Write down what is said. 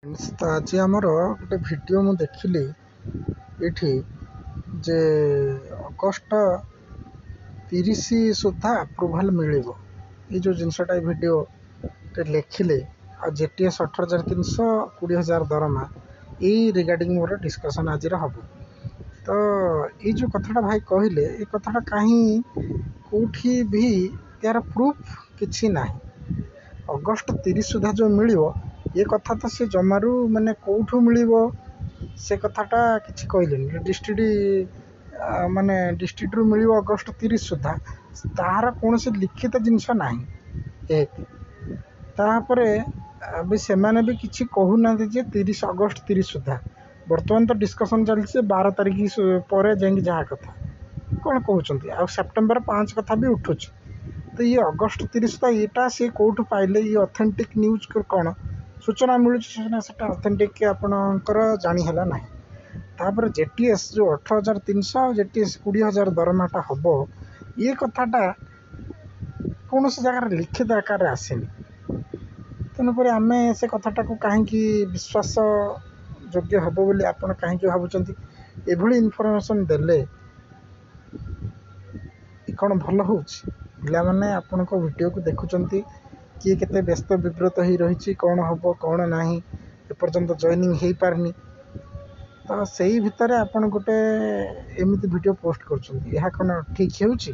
ତ ଆଜି ଆମର ଗୋଟେ ଭିଡ଼ିଓ ମୁଁ ଦେଖିଲି ଏଠି ଯେ ଅଗଷ୍ଟ 30 ସୁଦ୍ଧା ଆପ୍ରୁଭାଲ୍ ମିଳିବ। ଏଇ ଯେଉଁ ଜିନିଷଟା ଏ ଭିଡ଼ିଓଟେ ଲେଖିଲେ ଆଉ JTS 18,300 20,000 ଦରମା ଏଇ ରିଗାର୍ଡ଼ିଂ ମୋର ଡିସ୍କସନ୍ ଆଜିର ହେବ। ତ ଏଇ ଯେଉଁ କଥାଟା ଭାଇ କହିଲେ ଏ କଥାଟା କାହିଁ କେଉଁଠି ବି ତାର ପ୍ରୁଫ୍ କିଛି ନାହିଁ। ଅଗଷ୍ଟ 30 ସୁଦ୍ଧା ଯେଉଁ ମିଳିବ ଏ କଥା ତ ସେ ଜମାରୁ ମାନେ କେଉଁଠୁ ମିଳିବ ସେ କଥାଟା କିଛି କହିଲେନି। ଡିଷ୍ଟ୍ରିକ୍ଟରୁ ମିଳିବ ଅଗଷ୍ଟ 30 ସୁଦ୍ଧା, ତାହାର କୌଣସି ଲିଖିତ ଜିନିଷ ନାହିଁ। ତାପରେ ବି ସେମାନେ ବି କିଛି କହୁନାହାନ୍ତି ଯେ ଅଗଷ୍ଟ 30 ସୁଦ୍ଧା। ବର୍ତ୍ତମାନ ତ ଡିସ୍କସନ୍ ଚାଲିଛି 12 ତାରିଖ ପରେ ଯାଇକି ଯାହା କଥା କ'ଣ କହୁଛନ୍ତି, ଆଉ ସେପ୍ଟେମ୍ବର 5 କଥା ବି ଉଠୁଛି। ତ ଇଏ ଅଗଷ୍ଟ 30 ସୁଦ୍ଧା ଏଇଟା ସେ କେଉଁଠୁ ପାଇଲେ, ଇଏ ଅଥେଣ୍ଟିକ୍ ନ୍ୟୁଜ୍ କ'ଣ ସୂଚନା ମିଳୁଛି ସେଟା ଅଥେଣ୍ଟିକ୍ ଆପଣଙ୍କର ଜାଣି ହେଲା ନାହିଁ। ତାପରେ JTS ଯେଉଁ 18,300 ଆଉ JTS 20,000 ଦରମାଟା ହେବ, ଇଏ କଥାଟା କୌଣସି ଜାଗାରେ ଲିଖିତ ଆକାରରେ ଆସିନି। ତେଣୁକରି ଆମେ ସେ କଥାଟାକୁ କାହିଁକି ବିଶ୍ୱାସ ଯୋଗ୍ୟ ହେବ ବୋଲି ଆପଣ କାହିଁକି ଭାବୁଛନ୍ତି? ଏଭଳି ଇନଫର୍ମେସନ୍ ଦେଲେ କ'ଣ ଭଲ ହେଉଛି? ପିଲାମାନେ ଆପଣଙ୍କ ଭିଡ଼ିଓକୁ ଦେଖୁଛନ୍ତି, କିଏ କେତେ ବ୍ୟସ୍ତ ବିବ୍ରତ ହେଇ ରହିଛି, କ'ଣ ହେବ କ'ଣ ନାହିଁ ଏପର୍ଯ୍ୟନ୍ତ ଜଏନିଂ ହେଇପାରିନି। ତ ସେଇ ଭିତରେ ଆପଣ ଗୋଟେ ଏମିତି ଭିଡ଼ିଓ ପୋଷ୍ଟ କରୁଛନ୍ତି, ଏହା କ'ଣ ଠିକ୍ ହେଉଛି?